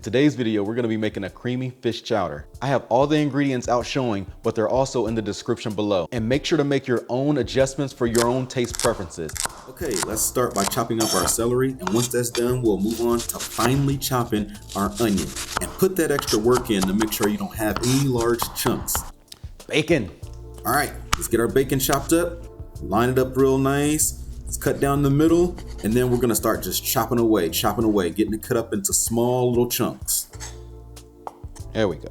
Today's video, we're gonna be making a creamy fish chowder. I have all the ingredients out showing, but they're also in the description below. And make sure to make your own adjustments for your own taste preferences. Okay, let's start by chopping up our celery. And once that's done, we'll move on to finely chopping our onion. And put that extra work in to make sure you don't have any large chunks. Bacon. All right, let's get our bacon chopped up. Line it up real nice. Let's cut down the middle, and then we're gonna start just chopping away, getting it cut up into small little chunks. There we go.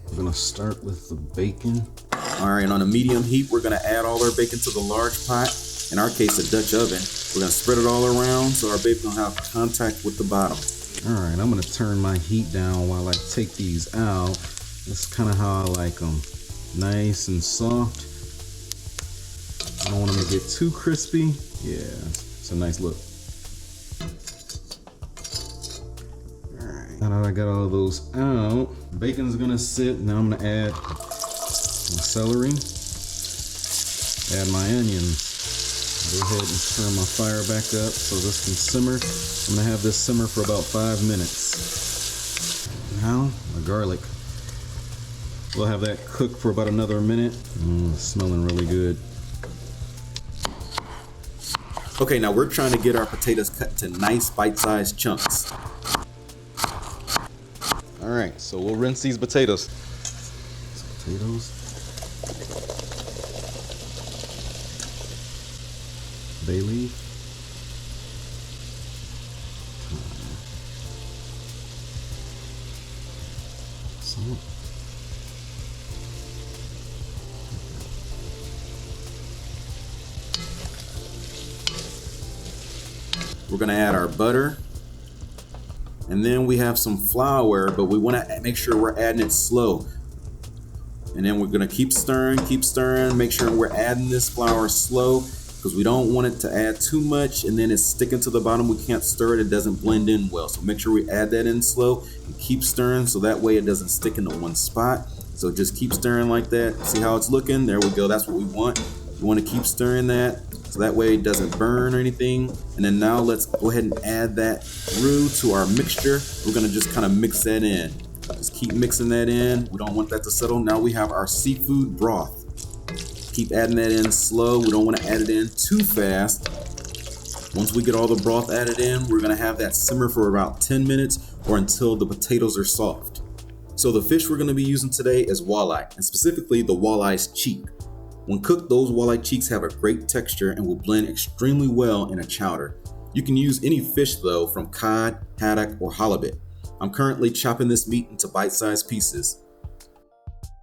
I'm gonna start with the bacon. All right, and on a medium heat, we're gonna add all our bacon to the large pot. In our case, a Dutch oven. We're gonna spread it all around so our bacon will have contact with the bottom. All right, I'm gonna turn my heat down while I take these out. That's kind of how I like them. Nice and soft. I don't want them to get too crispy. Yeah, it's a nice look. All right, now that I got all of those out, bacon's gonna sit. Now I'm gonna add my celery, add my onions. Go ahead and turn my fire back up so this can simmer. I'm gonna have this simmer for about 5 minutes. Now, my garlic. We'll have that cook for about another minute. It's smelling really good. Okay, now we're trying to get our potatoes cut to nice bite-sized chunks. All right, so we'll rinse these potatoes. Potatoes. Bay leaf. Salt. We're gonna add our butter. And then we have some flour, but we wanna make sure we're adding it slow. And then we're gonna keep stirring, make sure we're adding this flour slow because we don't want it to add too much and then it's sticking to the bottom. We can't stir it, it doesn't blend in well. So make sure we add that in slow and keep stirring so that way it doesn't stick into one spot. So just keep stirring like that. See how it's looking? There we go, that's what we want. We wanna keep stirring that so that way it doesn't burn or anything. And then now let's go ahead and add that through to our mixture. We're gonna just kind of mix that in. Just keep mixing that in. We don't want that to settle. Now we have our seafood broth. Keep adding that in slow. We don't want to add it in too fast. Once we get all the broth added in, we're gonna have that simmer for about 10 minutes or until the potatoes are soft. So the fish we're gonna be using today is walleye, and specifically the walleye's cheek. When cooked, those walleye cheeks have a great texture and will blend extremely well in a chowder. You can use any fish though, from cod, haddock, or halibut. I'm currently chopping this meat into bite-sized pieces.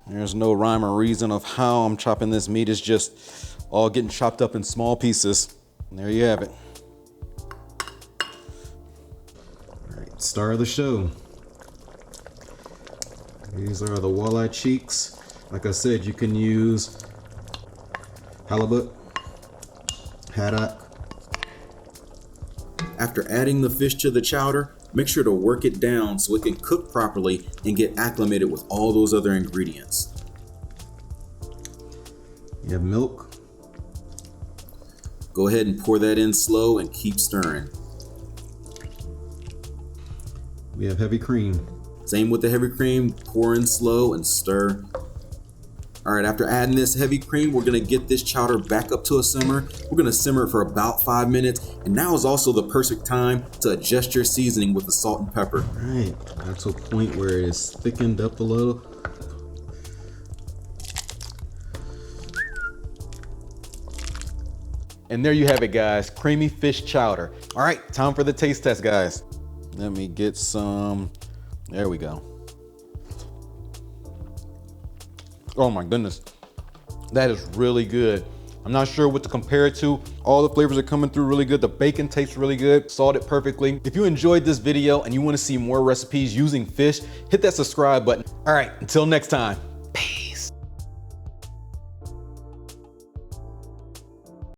There's no rhyme or reason of how I'm chopping this meat. It's just all getting chopped up in small pieces. And there you have it. All right, star of the show. These are the walleye cheeks. Like I said, you can use halibut, haddock. After adding the fish to the chowder, make sure to work it down so it can cook properly and get acclimated with all those other ingredients. You have milk. Go ahead and pour that in slow and keep stirring. We have heavy cream. Same with the heavy cream, pour in slow and stir. All right, after adding this heavy cream, we're gonna get this chowder back up to a simmer. We're gonna simmer it for about 5 minutes. And now is also the perfect time to adjust your seasoning with the salt and pepper. Right, got to a point where it is thickened up a little. And there you have it, guys. Creamy fish chowder. All right, time for the taste test, guys. Let me get some. There we go. Oh my goodness. That is really good. I'm not sure what to compare it to. All the flavors are coming through really good. The bacon tastes really good, salted perfectly. If you enjoyed this video and you want to see more recipes using fish, hit that subscribe button. All right, until next time.